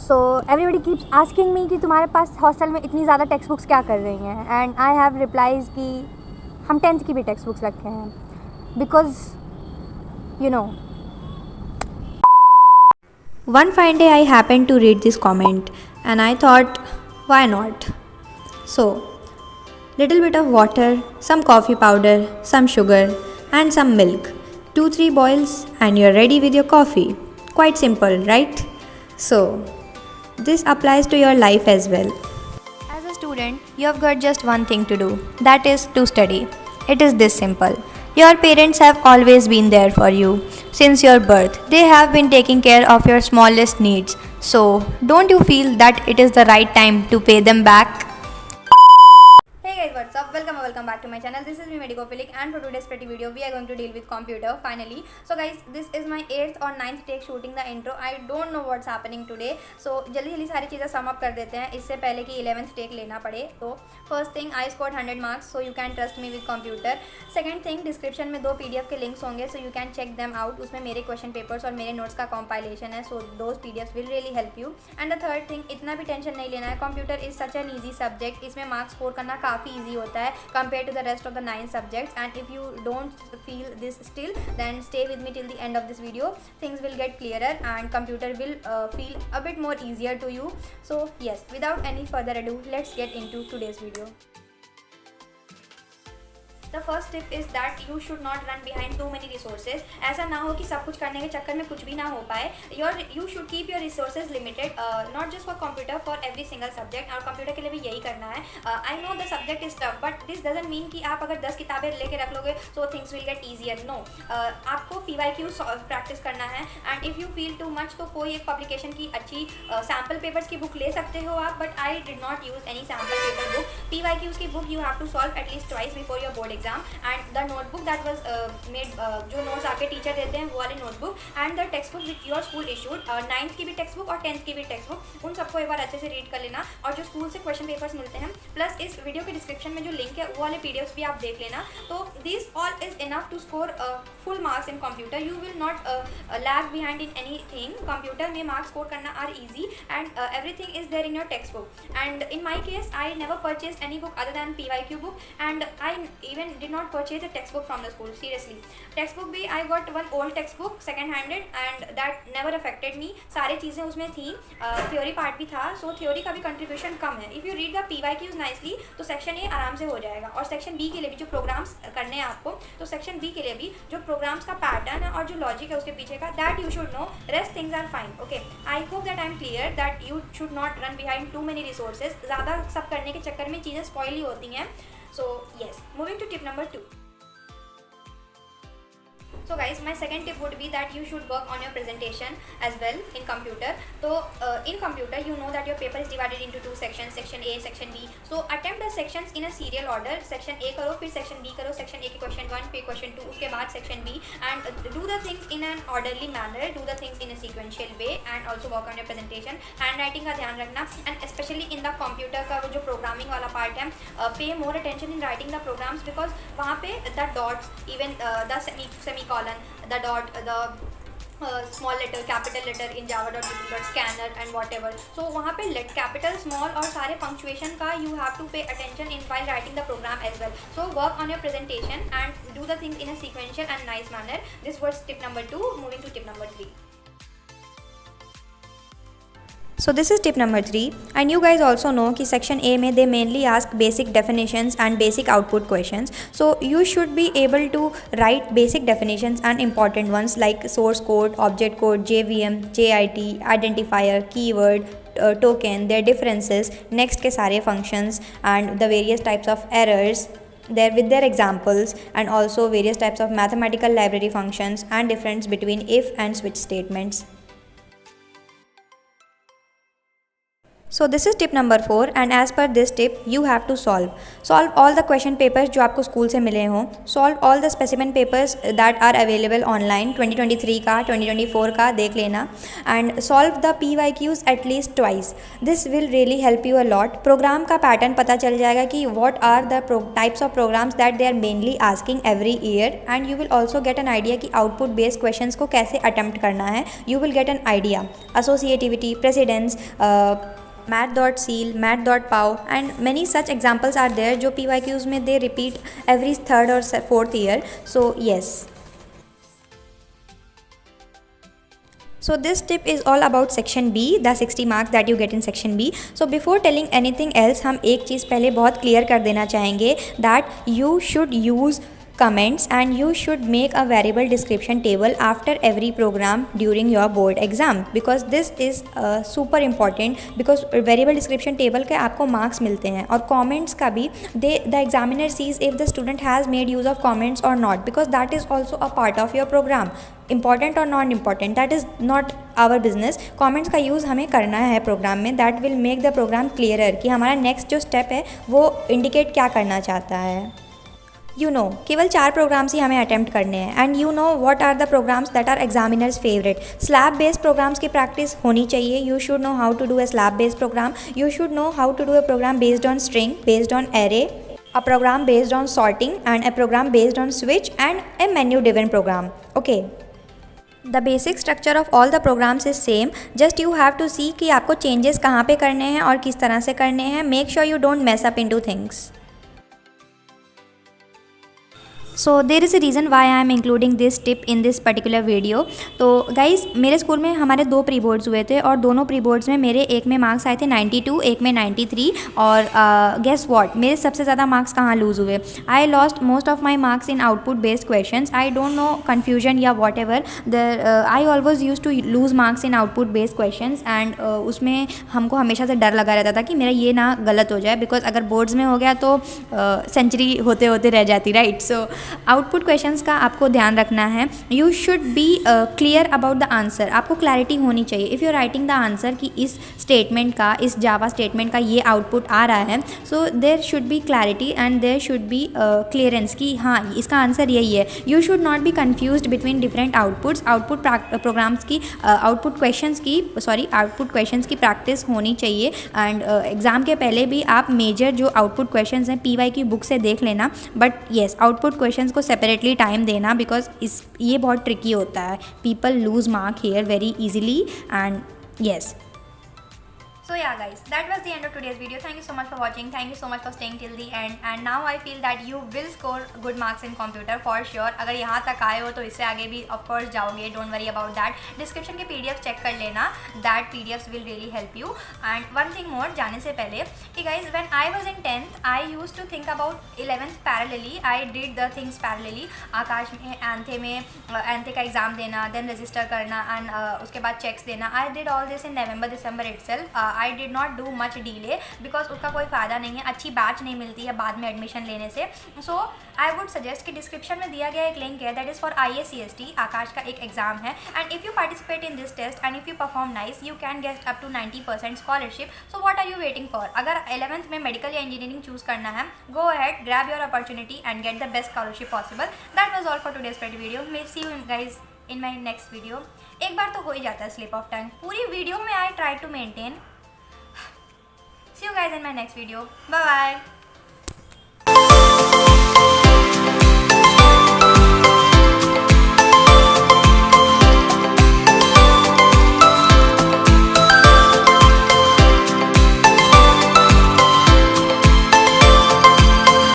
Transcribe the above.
So everybody keeps asking me कि तुम्हारे पास hostel में इतनी ज़्यादा टेक्स्ट बुक्स क्या कर रही हैं, एंड आई हैव रिप्लाइज कि हम 10th की भी टेक्स्ट बुक्स रखे हैं, because you know. One fine day I happened to read this comment and I thought, why not? So, little bit of water, some coffee powder, some sugar and some milk. 2-3 boils and you're ready with your coffee. Quite simple, right? So, this applies to your life as well. As a student, you have got just one thing to do, that is to study. It is this simple. Your parents have always been there for you since your birth. They have been taking care of your smallest needs. So, don't you feel that it is the right time to pay them back? Hey guys, what's up? Welcome back to my channel. This is me Medicophilic, and for today's pretty video we are going to deal with computer finally. So guys, this is my 8th or 9th take shooting the intro. I don't know what's happening today. So जल्दी सारी चीज़ें sum up कर देते हैं इससे पहले कि 11th take लेना पड़े. तो first thing, I scored 100 marks, so you can trust me with computer. Second thing, description में 2 PDF के लिंक्स होंगे, so you can check them out. उसमें मेरे क्वेश्चन पेपर्स और मेरे नोट्स का कॉम्पाइलेशन है, so those PDFs will really help you. And the third thing, इतना भी टेंशन नहीं लेना है. Computer is such an easy subject. इसमें मार्क्स स्कोर करना काफ़ी ईजी होता है compared to the rest of the 9 subjects, and if you don't feel this still, then stay with me till the end of this video. Things will get clearer and computer will feel a bit more easier to you. So yes, without any further ado, let's get into today's video. The first tip is that you should not run behind too many resources. ऐसा ना हो कि सब कुछ करने के चक्कर में कुछ भी ना हो पाए. You should keep your resources limited, not just for computer, for every single subject. और कंप्यूटर के लिए भी यही करना है. I know the subject is tough, but this doesn't mean कि आप अगर 10 किताबें लेके रख लोगे so things will get easier. No, आपको PYQ प्रैक्टिस करना है. And if you feel too much, तो कोई एक पब्लिकेशन की अच्छी सैम्पल पेपर्स की बुक ले सकते हो आप, but I did not use any sample paper book. PYQs की book you have to solve at least twice before your board exam, and the notebook that was made, जो notes आपके teacher देते हैं वो वाले notebook, and the text book with your school issued. 9th की भी text book और 10th की भी टेक्स्ट बुक, उन सबको एक बार अच्छे से रीड कर लेना. और जो स्कूल से क्वेश्चन पेपर्स मिलते हैं, प्लस इस वीडियो के डिस्क्रिप्शन में जो लिंक है वो वाले PDFs भी आप देख लेना. तो this all is enough to score full marks in computer. You will not lag behind in anything. Computer में मार्क्स स्कोर करना are easy, and everything is there in your textbook. And in my case I never purchase any book other than PYQ book, and I even did not purchase a textbook from the school. Seriously, textbook भी I got one old textbook second handed, and that never affected me. सारी चीज़ें उसमें थी, theory part भी था, so theory का भी contribution कम है. If you read the PYQs nicely, तो section A आराम से हो जाएगा. और section B के लिए भी जो programs करने हैं आपको, तो section B के लिए भी जो programs का pattern है और जो logic है उसके पीछे का, that you should know. Rest things are fine. Okay, I hope that I am clear that you should not run behind too many resources. ज़्यादा सब करने के चक्कर में चीज़ें spoil ही होती हैं. So yes, moving to tip number 2. So guys, my second tip would be that you should work on your presentation as well in computer. So in computer, you know that your paper is divided into 2 sections, section A, section B. So attempt the sections in a serial order. Section A करो, फिर section B करो, section A के question 1, फिर question 2, उसके बाद section B, and do the things in an orderly manner, do the things in a sequential way, and also work on your presentation. Handwriting का ध्यान रखना, and especially in the computer का वो जो programming वाला part है, pay more attention in writing the programs, because वहाँ पे the dots, even the semicolon, the dot, the small letter, capital letter in java.scanner and whatever. So वहाँ पे capital, small और सारे punctuation का you have to pay attention in while writing the program as well. So work on your presentation and do the things in a sequential and nice manner. This was tip number 2. Moving to tip number 3. So this is tip number 3, and you guys also know कि section A में they mainly ask basic definitions and basic output questions. So you should be able to write basic definitions and important ones like source code, object code, JVM, JIT, identifier, keyword, token, their differences, next के सारे functions, and the various types of errors there with their examples, and also various types of mathematical library functions and difference between if and switch statements. So this is tip number 4 and as per this tip you have to solve all the question papers जो आपको school से मिले हों, solve all the specimen papers that are available online 2023 का 2024 का देख लेना and solve the PYQs at least twice. This will really help you a lot. Program का पैटर्न पता चल जाएगा कि what are the types of programs that they are mainly asking every year and you will also get an idea कि output based questions को कैसे attempt करना है. You will get an idea. Associativity, precedence, math.seal, math.pow and many such examples are there जो PYQs में they repeat every third or fourth year. So yes. So this tip is all about section B, the 60 marks that you get in section B. So before telling anything else, हम एक चीज़ पहले बहुत clear कर देना चाहेंगे that you should use comments and you should make a variable description table after every program during your board exam because this is super important because variable description table के आपको marks मिलते हैं और comments का भी the examiner sees if the student has made use of comments or not because that is also a part of your program. Important or non important that is not our business. comments का use हमें करना है programme में that will make the program clearer कि हमारा next जो step है वो indicate क्या करना चाहता है. You know, केवल 4 प्रोग्राम्स ही हमें अटैम्प्ट करने हैं and you know what are the programs that are examiners favourite. Slab based programs की प्रैक्टिस होनी चाहिए. You should know how to do a slab based program. You should know how to do a program based on string, based on array, a program based on sorting and a program based on switch and a menu driven program. Okay. The basic structure of all the programs is same. Just you have to see कि आपको changes कहाँ पे करने हैं और किस तरह से करने हैं. Make sure you don't mess up into things. So there is a reason why I am including this tip in this particular video. तो guys मेरे स्कूल में हमारे 2 प्री बोर्ड्स हुए थे और दोनों प्री बोर्ड्स में मेरे एक में मार्क्स आए थे 92, एक में 93 और guess what मेरे सबसे ज़्यादा मार्क्स कहाँ लूज़ हुए. I lost most of my marks in output based questions. I don't know confusion या whatever. I always used to lose marks in output based questions and उसमें हमको हमेशा से डर लगा रहता था कि मेरा ये ना गलत हो जाए बिकॉज अगर बोर्ड्स में हो गया तो सेंचुरी होते होते रह जाती राइट. सो आउटपुट क्वेश्चंस का आपको ध्यान रखना है. You should be clear about the answer. आपको क्लैरिटी होनी चाहिए. If you writing the answer कि इस स्टेटमेंट का, इस जावा स्टेटमेंट का ये आउटपुट आ रहा है, so there should be clarity and there should be clearance कि हाँ इसका आंसर यही है. You should not be confused between different outputs. Output programs की आउटपुट क्वेश्चंस की प्रैक्टिस होनी चाहिए एंड एग्ज़ाम के पहले भी आप मेजर जो आउटपुट क्वेश्चंस हैं PY की बुक से देख लेना. बट येस आउटपुट क्वेश्चंस को सेपरेटली टाइम देना बिकॉज ये बहुत ट्रिकी होता है. People lose mark here very easily and yes. So yeah guys, that was the end of today's video. Thank you so much for watching. Thank you so much for staying till the end. And now I feel that you will score good marks in computer for sure. अगर यहाँ तक आए हो तो इससे आगे भी of course जाओगे. Don't worry about that. Description के PDF check कर लेना. That PDFs will really help you. And one thing more जाने से पहले कि guys when I was in 10th I used to think about 11th parallelly. I did the things parallelly. आकाश में एंथे का exam देना, then register करना and उसके बाद checks देना. I did all this in November December itself. I did not do much delay because उसका कोई फ़ायदा नहीं है. अच्छी बैच नहीं मिलती है बाद में एडमिशन लेने से. सो आई वुड सजेस्ट कि डिस्क्रिप्शन में दिया गया एक लिंक है that is for IACST. Aakash का एक एग्जाम है and if you participate in this test and if you perform nice you can get up to 90% scholarship. So what are you waiting for. अगर 11th में medical या engineering choose करना है, go ahead, grab your opportunity and get the best scholarship possible. That was all for today's video. May see you guys in my next video. एक बार तो हो ही जाता है स्लिप ऑफ टंग. पूरी वीडियो में I try to maintain. See you guys in my next video. Bye bye.